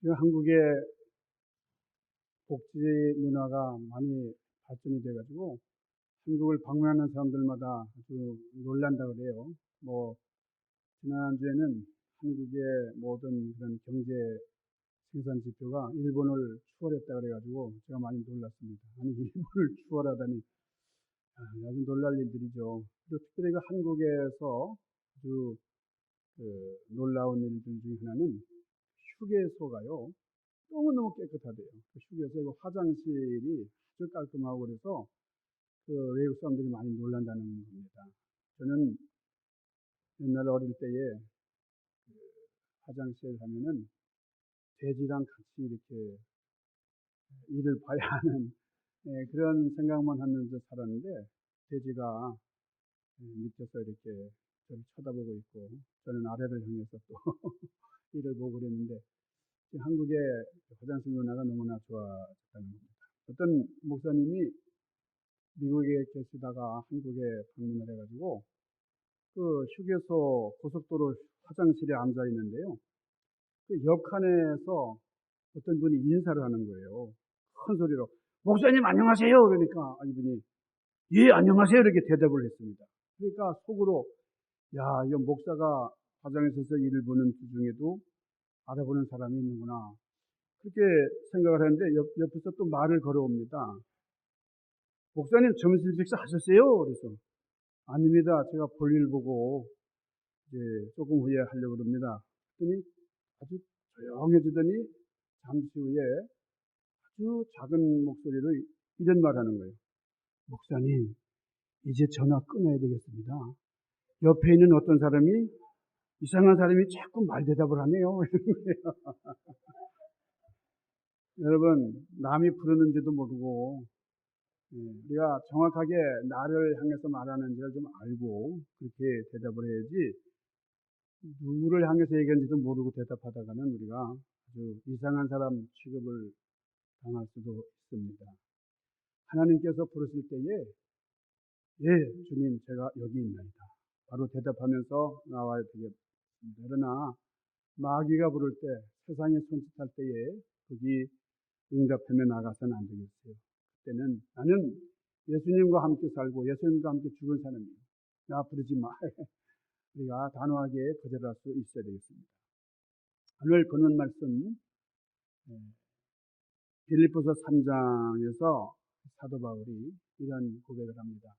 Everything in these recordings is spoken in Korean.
지금 한국의 복지 문화가 많이 발전이 돼가지고 한국을 방문하는 사람들마다 아주 놀란다 그래요. 지난주에는 한국의 모든 그런 경제 생산 지표가 일본을 추월했다 그래가지고 제가 많이 놀랐습니다. 아니, 일본을 추월하다니 아주 놀랄 일들이죠. 그리고 특별히 한국에서 아주 놀라운 일들 중에 하나는 휴게소가요. 너무너무 깨끗하대요. 휴게소 화장실이 아주 깔끔하고 그래서 외국 사람들이 많이 놀란다는 겁니다. 저는 옛날 어릴 때에 화장실 하면은 돼지랑 같이 이렇게 일을 봐야 하는 그런 생각만 하면서 살았는데 돼지가 밑에서 이렇게 저를 쳐다보고 있고 저는 아래를 향해서 또 일을 보고 그랬는데 한국의 화장실 문화가 너무나 좋아졌다는 겁니다. 어떤 목사님이 미국에 계시다가 한국에 방문을 해가지고 그 휴게소 고속도로 화장실에 앉아 있는데요. 그 옆칸에서 어떤 분이 인사를 하는 거예요. 큰 소리로 목사님 안녕하세요. 그러니까 이분이 예 안녕하세요 이렇게 대답을 했습니다. 그러니까 속으로 야 이 목사가 화장실에서 일을 보는 도중에도 알아보는 사람이 있는구나. 그렇게 생각을 했는데 옆에서 또 말을 걸어옵니다. 목사님 점심 식사 하셨어요? 그래서 아닙니다. 제가 볼일 보고 이제 조금 후에 하려고 합니다. 그랬더니 아주 조용해지더니 잠시 후에 아주 작은 목소리로 이런 말 하는 거예요. 목사님, 이제 전화 끊어야 되겠습니다. 옆에 있는 어떤 사람이 이상한 사람이 자꾸 말대답을 하네요. 여러분, 남이 부르는지도 모르고 우리가 정확하게 나를 향해서 말하는지를 좀 알고 그렇게 대답을 해야지 누구를 향해서 얘기하는지도 모르고 대답하다가는 우리가 아주 이상한 사람 취급을 당할 수도 있습니다. 하나님께서 부르실 때에 예, 주님 제가 여기 있나이다. 바로 대답하면서 나와야 되겠습니다. 그러나 마귀가 부를 때 세상에 손짓할 때에 거기 응답하며 나가서는 안 되겠어요. 그때는 나는 예수님과 함께 살고 예수님과 함께 죽은 사람이에요. 나 부르지 마. 우리가 단호하게 거절할 수 있어야 되겠습니다. 오늘 보는 말씀 빌립보서 3장에서 사도 바울이 이런 고백을 합니다.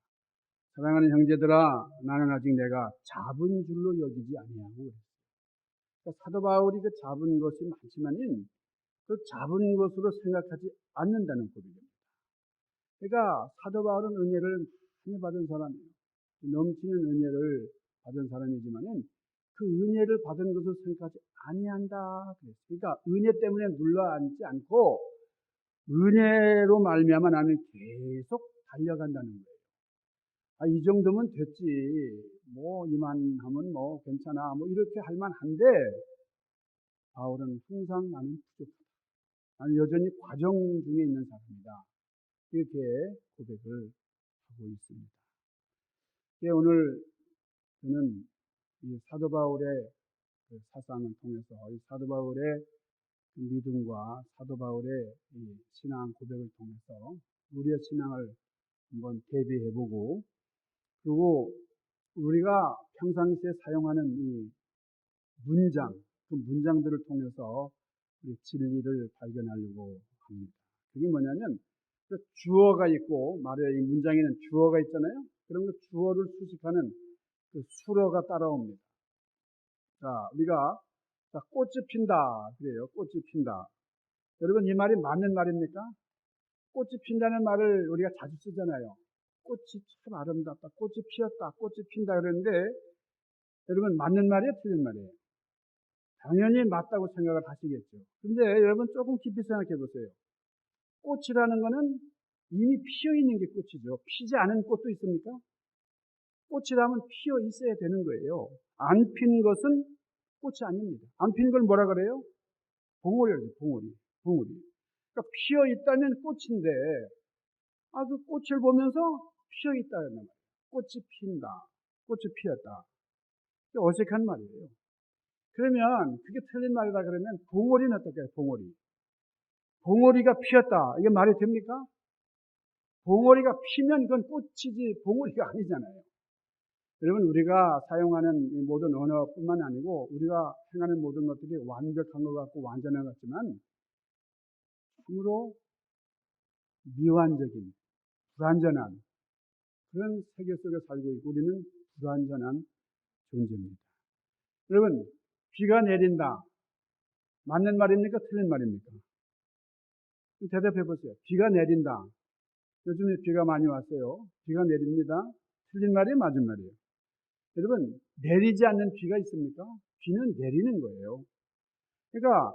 사랑하는 형제들아 나는 아직 내가 잡은 줄로 여기지 아니하고 그러니까 사도 바울이 그 잡은 것이 많지만은 그 잡은 것으로 생각하지 않는다는 고백입니다. 그러니까 사도 바울은 은혜를 많이 받은 사람이에요. 넘치는 은혜를 받은 사람이지만은 그 은혜를 받은 것을 생각하지 아니한다. 그러니까 은혜 때문에 눌러앉지 않고 은혜로 말미암아 나는 계속 달려간다는 거예요. 이 정도면 됐지. 이만하면 괜찮아. 이렇게 할 만한데 바울은 항상 나는 부족하다. 나는 여전히 과정 중에 있는 사람이다. 이렇게 고백을 하고 있습니다. 오늘 저는 이 사도 바울의 그 사상을 통해서 이 사도 바울의 믿음과 사도 바울의 이 신앙 고백을 통해서 우리의 신앙을 한번 대비해보고 그리고 우리가 평상시에 사용하는 이 문장, 그 문장들을 통해서 우리 진리를 발견하려고 합니다. 그게 뭐냐면 그 주어가 있고 말에 이 문장에는 주어가 있잖아요. 그런 그 주어를 수식하는 그 수어가 따라옵니다. 자, 우리가 꽃이 핀다 그래요. 꽃이 핀다. 여러분 이 말이 맞는 말입니까? 꽃이 핀다는 말을 우리가 자주 쓰잖아요. 꽃이 참 아름답다. 꽃이 피었다. 꽃이 핀다 그러는데 여러분 맞는 말이에요? 틀린 말이에요? 당연히 맞다고 생각을 하시겠죠. 근데 여러분 조금 깊이 생각해 보세요. 꽃이라는 거는 이미 피어 있는 게 꽃이죠. 피지 않은 꽃도 있습니까? 꽃이라면 피어 있어야 되는 거예요. 안 핀 것은 꽃이 아닙니다. 안 핀 걸 뭐라 그래요? 봉오리죠, 봉오리. 그러니까 피어 있다면 꽃인데, 그 꽃을 보면서 피어 있다는 말이에요. 꽃이 핀다. 꽃이 피었다. 어색한 말이에요. 그러면 그게 틀린 말이다 그러면 봉오리는 어떨까요? 봉오리. 봉오리가 피었다. 이게 말이 됩니까? 봉오리가 피면 그건 꽃이지 봉오리가 아니잖아요. 여러분, 우리가 사용하는 이 모든 언어뿐만 아니고 우리가 행하는 모든 것들이 완벽한 것 같고 완전한 것 같지만 참으로 미완적인, 불완전한 그런 세계 속에 살고 있고 우리는 불완전한 존재입니다. 여러분, 비가 내린다. 맞는 말입니까? 틀린 말입니까? 대답해 보세요. 비가 내린다. 요즘에 비가 많이 왔어요. 비가 내립니다. 틀린 말이에요? 맞은 말이에요? 여러분, 내리지 않는 비가 있습니까? 비는 내리는 거예요. 그러니까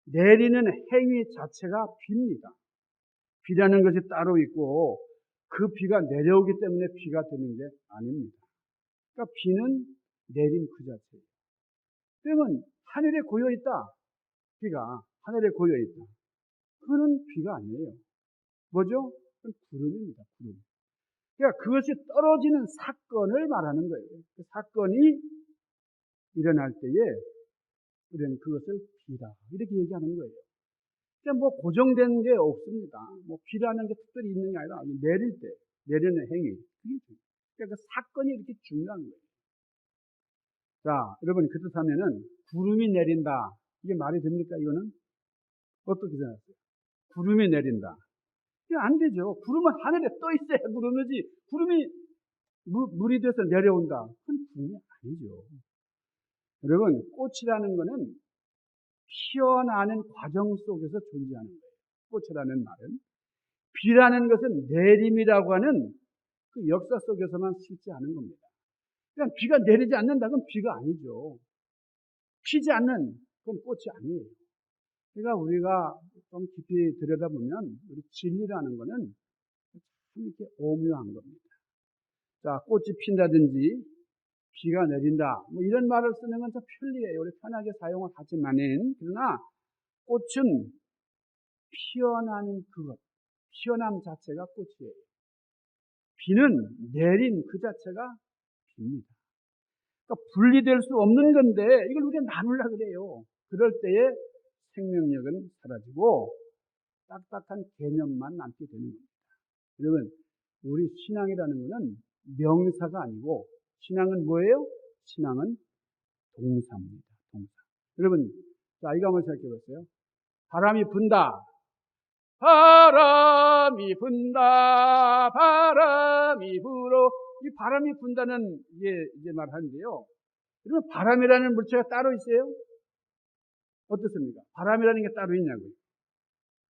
내리는 행위 자체가 비입니다. 비라는 것이 따로 있고 그 비가 내려오기 때문에 비가 되는 게 아닙니다. 그러니까 비는 내림 그 자체예요. 그러면 하늘에 고여 있다. 비가 하늘에 고여 있다. 그거는 비가 아니에요. 뭐죠? 그건 구름입니다. 구름. 그러니까 그것이 떨어지는 사건을 말하는 거예요. 그 사건이 일어날 때에 우리는 그것을 비다 이렇게 얘기하는 거예요. 그러니까 뭐 고정된 게 없습니다. 뭐 비라는 게 특별히 있는 게 아니라 내릴 때 내리는 행위. 그러니까 그 사건이 이렇게 중요한 거예요. 자, 여러분 그렇다면은 구름이 내린다. 이게 말이 됩니까? 이거는 어떻게 생각하세요? 구름이 내린다. 이게 안 되죠. 구름은 하늘에 떠 있어야 구름이지. 구름이 물이 돼서 내려온다. 그건 구름이 아니죠. 여러분, 꽃이라는 거는 피어나는 과정 속에서 존재하는 거예요. 꽃이라는 말은. 비라는 것은 내림이라고 하는 그 역사 속에서만 실제하는 겁니다. 그냥 비가 내리지 않는다. 그건 비가 아니죠. 피지 않는 그건 꽃이 아니에요. 그러니까 우리가 좀 깊이 들여다보면 우리 진리라는 거는 참 이렇게 오묘한 겁니다. 자, 꽃이 핀다든지 비가 내린다. 뭐 이런 말을 쓰는 건 좀 편리해요. 우리 편하게 사용을 하지만은 그러나 꽃은 피어나는 그것, 피어남 자체가 꽃이에요. 비는 내림 그 자체가 비입니다. 그러니까 분리될 수 없는 건데 이걸 우리가 나누려고 그래요. 그럴 때에 생명력은 사라지고 딱딱한 개념만 남게 되는 겁니다. 여러분, 우리 신앙이라는 것은 명사가 아니고 신앙은 뭐예요? 신앙은 동사입니다. 동사. 여러분, 자, 이거 한번 생각해 보세요. 바람이 분다. 바람이 분다. 바람이 불어. 이 바람이 분다는 이제 말하는데요. 여러분, 바람이라는 물체가 따로 있어요? 어떻습니까? 바람이라는 게 따로 있냐고요.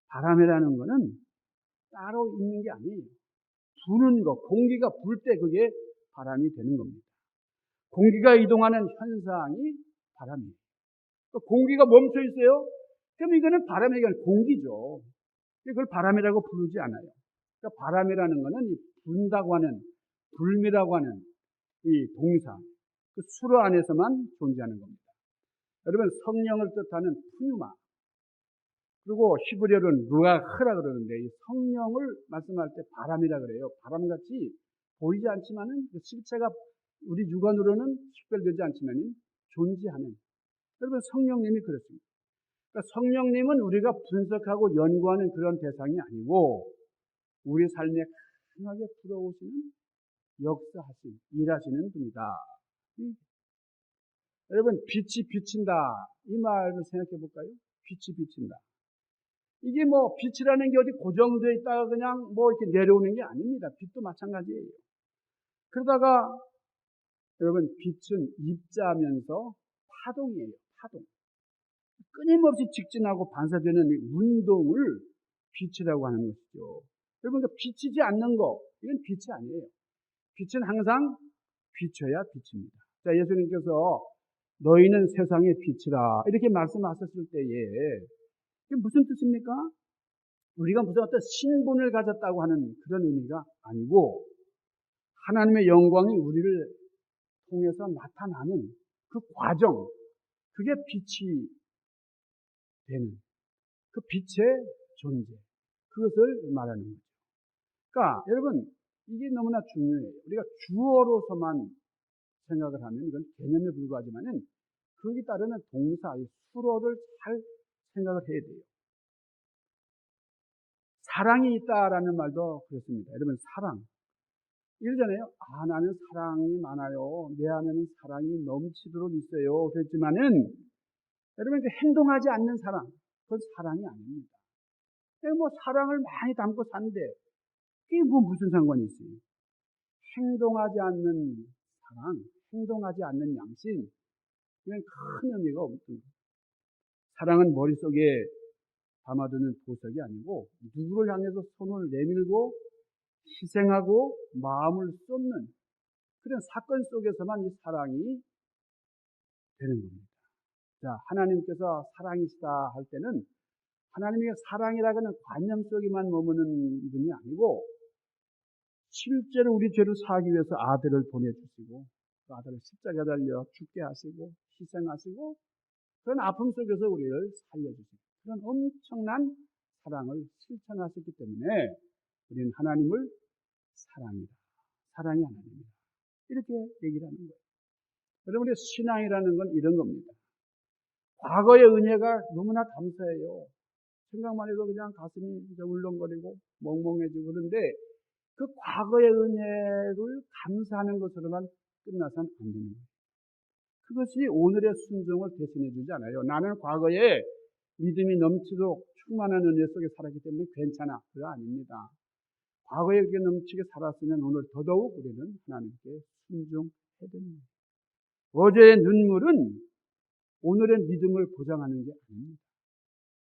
바람이라는 거는 따로 있는 게 아니에요. 부는 거, 공기가 불 때 그게 바람이 되는 겁니다. 공기가 이동하는 현상이 바람이에요. 그러니까 공기가 멈춰 있어요? 그럼 이거는 바람이 아니라 공기죠. 그걸 바람이라고 부르지 않아요. 그러니까 바람이라는 거는 이 분다고 하는, 불미라고 하는 이 동사, 그 수로 안에서만 존재하는 겁니다. 여러분, 성령을 뜻하는 푸뉴마, 그리고 히브리어로는 루아흐라 그러는데 이 성령을 말씀할 때 바람이라 그래요. 바람같이 보이지 않지만은 그 실체가 우리 육안으로는 식별되지 않지만 존재하는. 여러분, 성령님이 그렇습니다. 그러니까 성령님은 우리가 분석하고 연구하는 그런 대상이 아니고 우리 삶에 강하게 들어오시는 역사하신, 일하시는 분이다. 여러분, 빛이 비친다. 이 말을 생각해 볼까요? 빛이 비친다. 이게 뭐 빛이라는 게 어디 고정되어 있다가 그냥 뭐 이렇게 내려오는 게 아닙니다. 빛도 마찬가지예요. 그러다가 여러분, 빛은 입자하면서 파동이에요. 파동. 끊임없이 직진하고 반사되는 이 운동을 빛이라고 하는 것이죠. 여러분, 그 비치지 않는 거, 이건 빛이 아니에요. 빛은 항상 비춰야 빛입니다. 자, 예수님께서 너희는 세상의 빛이라 이렇게 말씀하셨을 때에 이게 무슨 뜻입니까? 우리가 무슨 어떤 신분을 가졌다고 하는 그런 의미가 아니고 하나님의 영광이 우리를 통해서 나타나는 그 과정, 그게 빛이 되는 그 빛의 존재, 그것을 말하는 거죠. 그러니까 여러분, 이게 너무나 중요해요. 우리가 주어로서만 생각을 하면 이건 개념에 불과하지만은 거기 따르는 동사, 이 수로를 잘 생각을 해야 돼요. 사랑이 있다라는 말도 그렇습니다. 여러분, 사랑. 이러잖아요. 나는 사랑이 많아요. 내 안에는 사랑이 넘치도록 있어요. 그랬지만은, 여러분, 그 행동하지 않는 사랑, 그건 사랑이 아닙니다. 뭐, 사랑을 많이 담고 산데, 그게 뭐 무슨 상관이 있어요? 행동하지 않는 사랑, 행동하지 않는 양심, 그건 큰 의미가 없습니다. 사랑은 머릿속에 담아두는 보석이 아니고, 누구를 향해서 손을 내밀고, 희생하고, 마음을 쏟는, 그런 사건 속에서만 이 사랑이 되는 겁니다. 자, 하나님께서 사랑이시다 할 때는 하나님의 사랑이라고는 관념 속에만 머무는 분이 아니고 실제로 우리 죄를 사하기 위해서 아들을 보내주시고 그 아들을 십자가에 달려 죽게 하시고 희생하시고 그런 아픔 속에서 우리를 살려주시고 그런 엄청난 사랑을 실천하셨기 때문에 우리는 하나님을 사랑이다. 사랑이 하나님이다. 이렇게 얘기를 하는 거예요. 여러분, 우리 신앙이라는 건 이런 겁니다. 과거의 은혜가 너무나 감사해요. 생각만 해도 그냥 가슴이 이제 울렁거리고 멍멍해지고 그런데 그 과거의 은혜를 감사하는 것으로만 끝나서는 안 되는 거예요. 그것이 오늘의 순종을 대신해 주지 않아요. 나는 과거에 믿음이 넘치도록 충만한 은혜 속에 살았기 때문에 괜찮아. 그거 아닙니다. 과거에 그렇게 넘치게 살았으면 오늘 더더욱 우리는 하나님께 순종해야 됩니다. 어제의 눈물은 오늘의 믿음을 보장하는 게 아닙니다.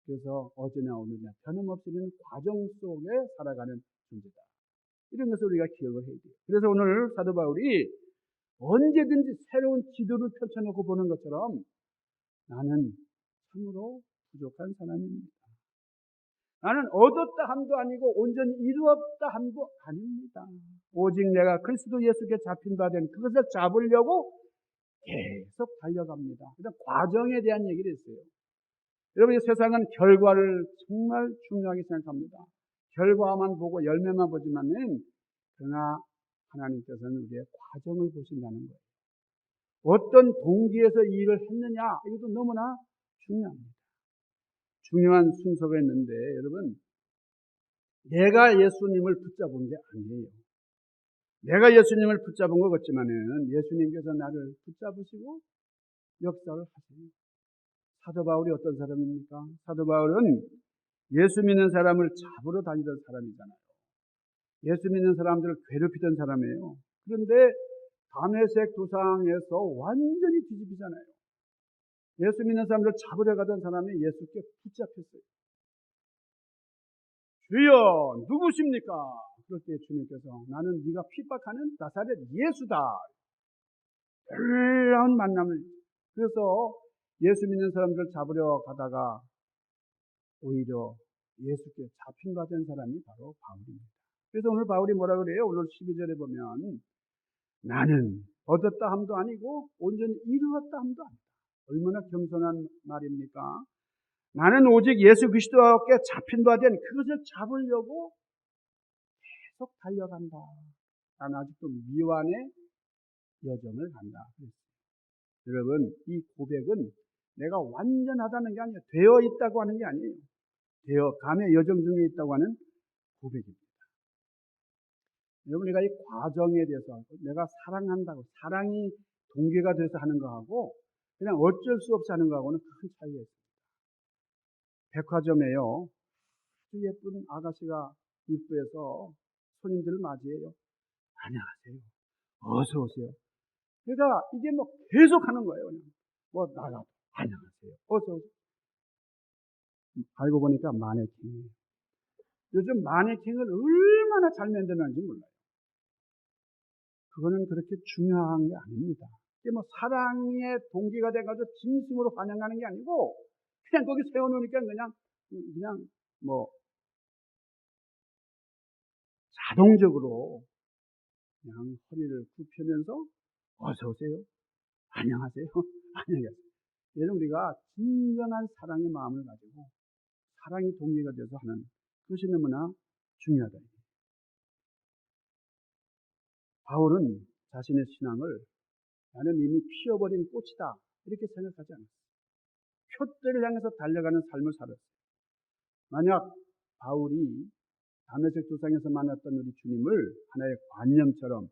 그래서 어제나 오늘이나 변함없이 는 과정 속에 살아가는 존재다. 이런 것을 우리가 기억을 해야 돼요. 그래서 오늘 사도 바울이 언제든지 새로운 지도를 펼쳐놓고 보는 것처럼 나는 참으로 부족한 사람입니다. 나는 얻었다 함도 아니고 온전히 이루었다 함도 아닙니다. 오직 내가 그리스도 예수께 잡힌 바 된 그것을 잡으려고 계속 달려갑니다. 그래서 과정에 대한 얘기를 했어요. 여러분, 이 세상은 결과를 정말 중요하게 생각합니다. 결과만 보고 열매만 보지만은 그러나 하나님께서는 우리의 과정을 보신다는 거예요. 어떤 동기에서 이 일을 했느냐 이것도 너무나 중요합니다. 중요한 순서가 있는데 여러분, 내가 예수님을 붙잡은 게 아니에요. 내가 예수님을 붙잡은 것 같지만은 예수님께서 나를 붙잡으시고 역사를 하세요. 사도 바울이 어떤 사람입니까? 사도 바울은 예수 믿는 사람을 잡으러 다니던 사람이잖아요. 예수 믿는 사람들을 괴롭히던 사람이에요. 그런데 다메섹 도상에서 완전히 뒤집히잖아요. 예수 믿는 사람들 잡으러 가던 사람이 예수께 붙잡혔어요. 주여 누구십니까? 그럴 때 주님께서 나는 네가 핍박하는 나사렛 예수다. 놀라운 만남을. 그래서 예수 믿는 사람들 잡으려 가다가 오히려 예수께 잡힌 바 된 사람이 바로 바울입니다. 그래서 오늘 바울이 뭐라 그래요? 오늘 12절에 보면 나는 얻었다 함도 아니고 온전히 이루었다 함도 아니다. 얼마나 겸손한 말입니까? 나는 오직 예수 그리스도께 잡힌 바 된 그것을 잡으려고 계속 달려간다. 나는 아직도 미완의 여정을 간다. 여러분, 이 고백은 내가 완전하다는 게 아니에요. 되어 있다고 하는 게 아니에요. 되어 감의 여정 중에 있다고 하는 고백입니다. 여러분, 우리가 이 과정에 대해서 내가 사랑한다고 사랑이 동기가 돼서 하는 거하고 그냥 어쩔 수 없이 하는 거하고는 큰 차이가 있습니다. 백화점에요, 아주 예쁜 아가씨가 입구에서 손님들을 맞이해요. 안녕하세요. 어서 오세요. 그러니까 이게 뭐 계속 하는 거예요. 그냥. 뭐 나가 안녕하세요. 어서 오세요. 알고 보니까 마네킹이에요. 요즘 마네킹을 얼마나 잘 만드는지 몰라요. 그거는 그렇게 중요한 게 아닙니다. 이게 뭐 사랑의 동기가 돼가지고 진심으로 환영하는 게 아니고 그냥 거기 세워놓으니까 그냥 뭐 자동적으로 그냥 허리를 굽히면서 어서 오세요. 안녕하세요. 안녕하세요. 이런 우리가 진정한 사랑의 마음을 가지고 사랑이 동기가 돼서 하는 그것이 너무나 중요하다. 바울은 자신의 신앙을 나는 이미 피어버린 꽃이다. 이렇게 생각하지 않았어요. 표대를 향해서 달려가는 삶을 살았어요. 만약 바울이 다메섹 도상에서 만났던 우리 주님을 하나의 관념처럼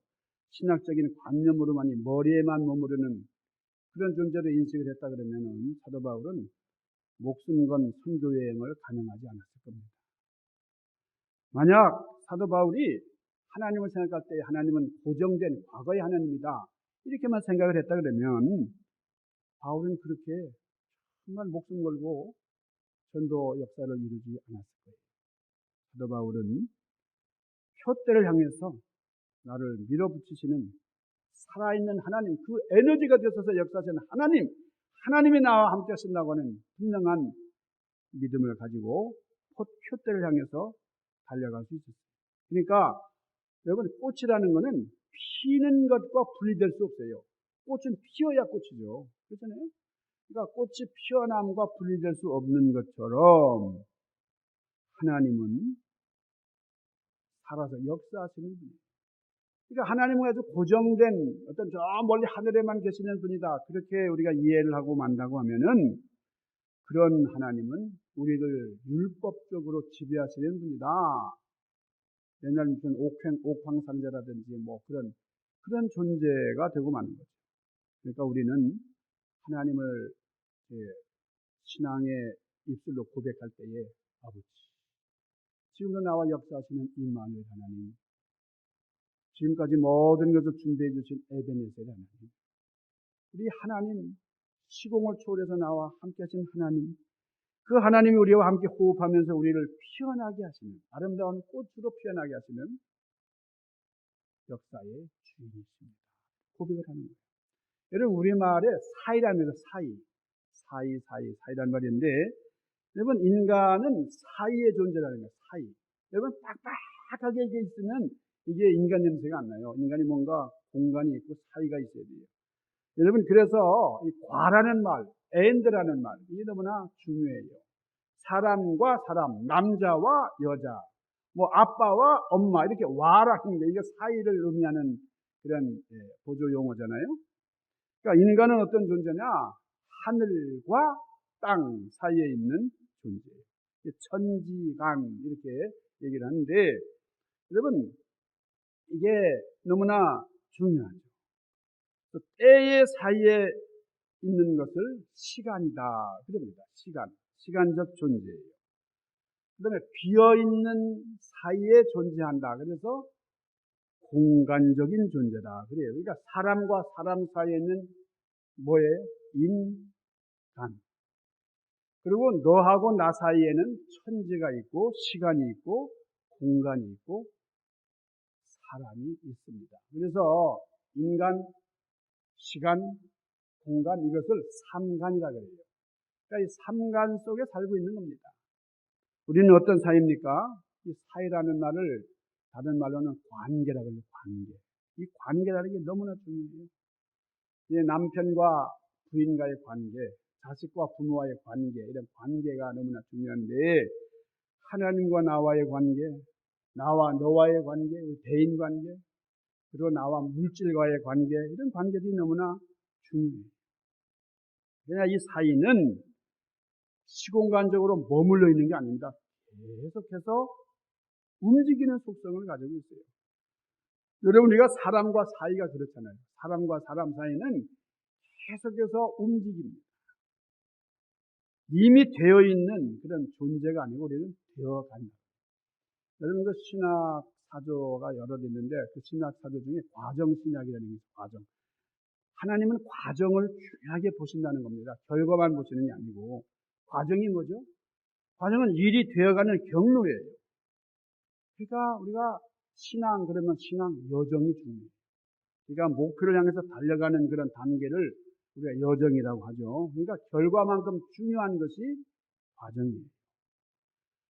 신학적인 관념으로만이 머리에만 머무르는 그런 존재로 인식을 했다 그러면은 사도 바울은 목숨 건 선교 여행을 감행하지 않았을 겁니다. 만약 사도 바울이 하나님을 생각할 때 하나님은 고정된 과거의 하나님이다 이렇게만 생각을 했다 그러면 바울은 그렇게 정말 목숨 걸고 전도 역사를 이루지 않았을 거예요. 사도 바울은 표대를 향해서 나를 밀어붙이시는 살아있는 하나님, 그 에너지가 되셔서 역사하시는 하나님이 나와 함께 하신다고 하는 분명한 믿음을 가지고 표대를 향해서 달려갈 수 있었어요. 그러니까 여러분, 꽃이라는 것은 피는 것과 분리될 수 없어요. 꽃은 피어야 꽃이죠. 그렇잖아요? 그러니까 꽃이 피어남과 분리될 수 없는 것처럼 하나님은 살아서 역사하시는 분이에요. 그러니까 하나님은 아주 고정된 어떤 저 멀리 하늘에만 계시는 분이다. 그렇게 우리가 이해를 하고 만다고 하면은 그런 하나님은 우리를 율법적으로 지배하시는 분이다. 옛날 무슨 옥황상제라든지 뭐 그런 존재가 되고 마는 거죠. 그러니까 우리는 하나님을 신앙의 입술로 고백할 때에 아버지, 지금도 나와 역사하시는 임마누엘 하나님, 지금까지 모든 것을 준비해 주신 에베네셀 하나님, 우리 하나님, 시공을 초월해서 나와 함께 하신 하나님, 그 하나님이 우리와 함께 호흡하면서 우리를 피어나게 하시는, 아름다운 꽃으로 피어나게 하시는 역사의 주인이십니다. 고백을 하는 거예요. 여러분, 우리말에 사이라면서 사이라는 말인데, 여러분, 인간은 사이의 존재라는 거예요. 사이. 여러분, 빡빡하게 이게 있으면 이게 인간 냄새가 안 나요. 인간이 뭔가 공간이 있고 사이가 있어야 돼요. 여러분, 그래서 이 과라는 말, and라는 말, 이게 너무나 중요해요. 사람과 사람, 남자와 여자, 뭐 아빠와 엄마 이렇게 와라는 게 이게 사이를 의미하는 그런 보조 용어잖아요. 그러니까 인간은 어떤 존재냐? 하늘과 땅 사이에 있는 존재예요. 천지간 이렇게 얘기를 하는데 여러분 이게 너무나 중요하죠. 때의 사이에 있는 것을 시간이다 그럽니다. 시간적 존재예요. 그 다음에 비어있는 사이에 존재한다. 그래서 공간적인 존재다. 그래요. 그러니까 사람과 사람 사이에 있는 뭐예요? 인간. 그리고 너하고 나 사이에는 천지가 있고 시간이 있고 공간이 있고 사람이 있습니다. 그래서 인간, 시간, 공간 이것을 삼간이라 그래요. 그러니까 이 삼간 속에 살고 있는 겁니다. 우리는 어떤 사이입니까? 이 사이라는 말을 다른 말로는 관계라고 해요. 관계. 이 관계라는 게 너무나 중요해요. 이 남편과 부인과의 관계, 자식과 부모와의 관계, 이런 관계가 너무나 중요한데 하나님과 나와의 관계, 나와 너와의 관계, 대인 관계, 그리고 나와 물질과의 관계, 이런 관계들이 너무나 중요해요. 그러나 이 사이는 시공간적으로 머물러 있는 게 아닙니다. 계속해서 움직이는 속성을 가지고 있어요. 여러분, 우리가 사람과 사이가 그렇잖아요. 사람과 사람 사이는 계속해서 움직입니다. 이미 되어 있는 그런 존재가 아니고 우리는 되어 간다. 여러분, 그 신학 사조가 여러 개 있는데 그 신학 사조 중에 과정신학이라는 게 있어요. 과정. 하나님은 과정을 중요하게 보신다는 겁니다. 결과만 보시는 게 아니고. 과정이 뭐죠? 과정은 일이 되어가는 경로예요. 그러니까 우리가 신앙 그러면 신앙 여정이 중요해요. 그러니까 목표를 향해서 달려가는 그런 단계를 우리가 여정이라고 하죠. 그러니까 결과만큼 중요한 것이 과정이에요.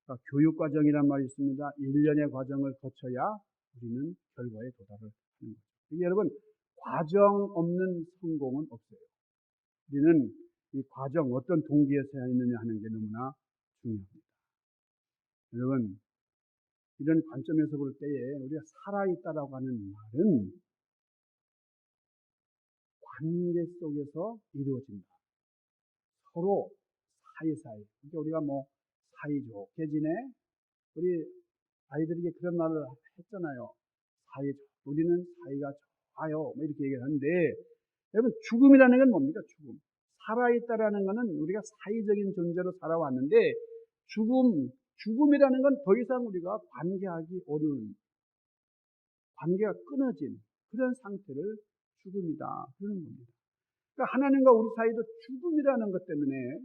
그러니까 교육과정이란 말이 있습니다. 1년의 과정을 거쳐야 우리는 결과에 도달을 하는 거죠. 그러니까 여러분, 과정 없는 성공은 없어요. 우리는 이 과정, 어떤 동기에서 해야 있느냐 하는 게 너무나 중요합니다. 여러분, 이런 관점에서 볼 때에 우리가 살아있다라고 하는 말은 관계 속에서 이루어진다. 서로 사이사이. 그러니까 우리가 뭐 사이좋게 지내? 우리 아이들에게 그런 말을 했잖아요. 우리는 사이가 좋아요. 뭐 이렇게 얘기를 하는데, 여러분, 죽음이라는 건 뭡니까? 죽음. 살아있다라는 것은 우리가 사이적인 존재로 살아왔는데, 죽음이라는 건 더 이상 우리가 관계하기 어려운, 관계가 끊어진 그런 상태를 죽음이다. 그러는 겁니다. 그러니까 하나님과 우리 사이도 죽음이라는 것 때문에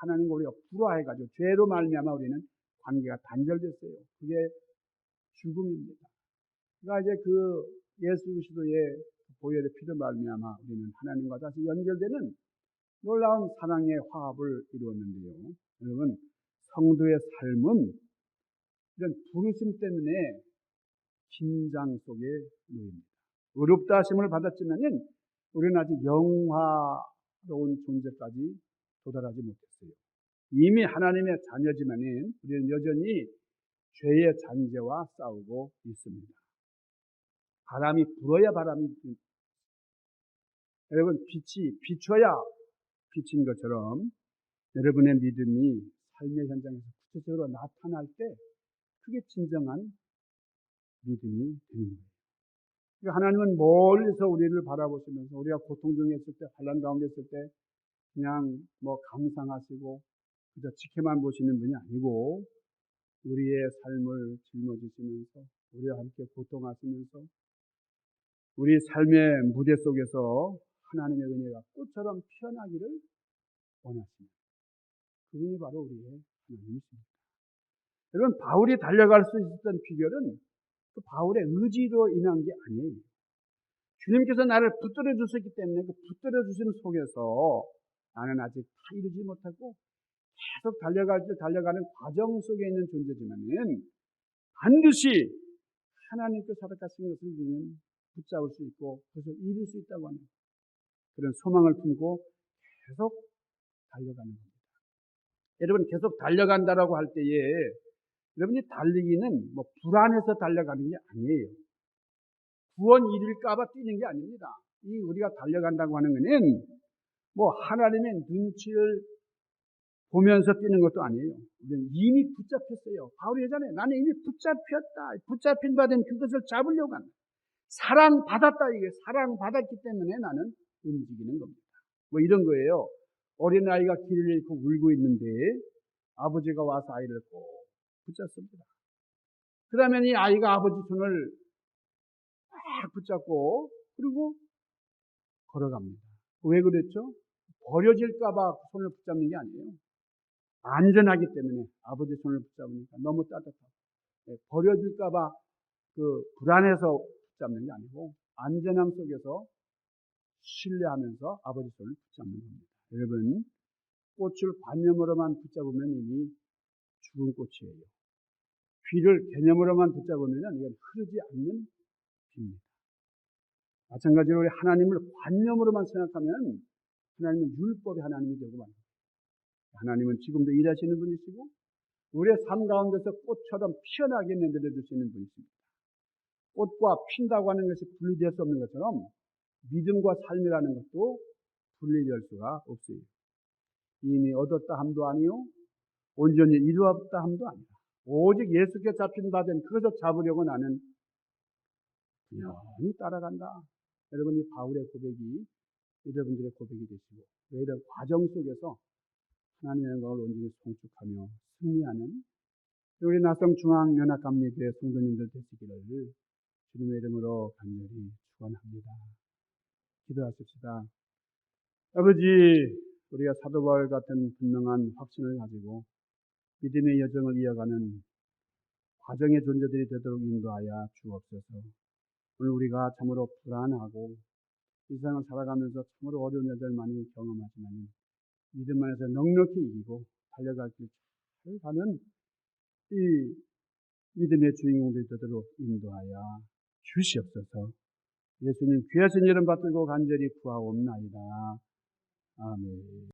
하나님과 우리가 불화해가지고 죄로 말미암아 우리는 관계가 단절됐어요. 그게 죽음입니다. 그러니까 이제 그 예수 그리스도의 보혈의 피로 말미암아 우리는 하나님과 다시 연결되는 놀라운 사랑의 화합을 이루었는데요. 여러분, 성도의 삶은 이런 부르심 때문에 긴장 속에 놓입니다. 의롭다 하심을 받았지만은 우리는 아직 영화로운 존재까지 도달하지 못했어요. 이미 하나님의 자녀지만은 우리는 여전히 죄의 잔재와 싸우고 있습니다. 바람이 불어야 바람이 듭니다. 여러분, 빛이 비춰야 비친 것처럼 여러분의 믿음이 삶의 현장에서 구체적으로 나타날 때 그게 진정한 믿음이 되는 거예요. 그러니까 하나님은 멀리서 우리를 바라보시면서 우리가 고통 중에 있을 때, 환난 가운데 있을 때 그냥 뭐 감상하시고 그저 지켜만 보시는 분이 아니고 우리의 삶을 짊어지시면서 우리와 함께 고통하시면서 우리 삶의 무대 속에서 하나님의 은혜가 꽃처럼 피어나기를 원하십니다. 그분이 바로 우리의 하나님이십니다. 여러분, 바울이 달려갈 수 있었던 비결은 그 바울의 의지로 인한 게 아니에요. 주님께서 나를 붙들어 주셨기 때문에 그 붙들어 주신 속에서 나는 아직 다 이루지 못하고 계속 달려가는 과정 속에 있는 존재지만은 반드시 하나님께 살아가신 것을 우리는 붙잡을 수 있고 그것을 이룰 수 있다고 하는 그런 소망을 품고 계속 달려가는 겁니다. 여러분, 계속 달려간다라고 할 때에 여러분이 달리기는 뭐 불안해서 달려가는 게 아니에요. 구원 이룰까봐 뛰는 게 아닙니다. 이 우리가 달려간다고 하는 것은 뭐 하나님의 눈치를 보면서 뛰는 것도 아니에요. 우리는 이미 붙잡혔어요. 바울이 하잖아요. 나는 이미 붙잡혔다. 붙잡힌 바 된 그것을 잡으려고 한다. 사랑받았다. 이게 사랑받았기 때문에 나는 움직이는 겁니다. 뭐 이런 거예요. 어린아이가 길을 잃고 울고 있는데 아버지가 와서 아이를 꼭 붙잡습니다. 그러면 이 아이가 아버지 손을 딱 붙잡고 그리고 걸어갑니다. 왜 그랬죠? 버려질까봐 손을 붙잡는 게 아니에요. 안전하기 때문에 아버지 손을 붙잡으니까 너무 따뜻하고 버려질까봐 그 불안해서 붙잡는 게 아니고 안전함 속에서 신뢰하면서 아버지 손을 붙잡는 겁니다. 여러분, 꽃을 관념으로만 붙잡으면 이미 죽은 꽃이에요. 귀를 개념으로만 붙잡으면 이건 흐르지 않는 비입니다. 마찬가지로 우리 하나님을 관념으로만 생각하면 하나님은 율법의 하나님이 되고 맙니다. 하나님은 지금도 일하시는 분이시고 우리의 삶 가운데서 꽃처럼 피어나게 만들어 주시는 분이십니다. 꽃과 핀다고 하는 것이 분리될 수 없는 것처럼 믿음과 삶이라는 것도 분리될 수가 없어요. 이미 얻었다 함도 아니요 온전히 이루었다 함도 아니다. 오직 예수께 잡힌 바 된 그것을 잡으려고 나는 영원히 따라간다. 여러분이 바울의 고백이 여러분들의 고백이 되시고 이런 과정 속에서 하나님의 영광을 온전히 송축하며 승리하는 우리 나성중앙연합감리교회 성도님들 되시기를 주님의 이름으로 간절히 축원합니다. 기도하십시다. 아버지, 우리가 사도 바울 같은 분명한 확신을 가지고 믿음의 여정을 이어가는 과정의 존재들이 되도록 인도하여 주옵소서. 오늘 우리가 참으로 불안하고 이 세상을 살아가면서 참으로 어려운 여정을 많이 경험하지만 믿음 안에서 넉넉히 이기고 달려갈 길 잘 가는 이 믿음의 주인공들이 되도록 인도하여 주시옵소서. 예수님 귀하신 이름 받들고 간절히 구하옵나이다. 아멘.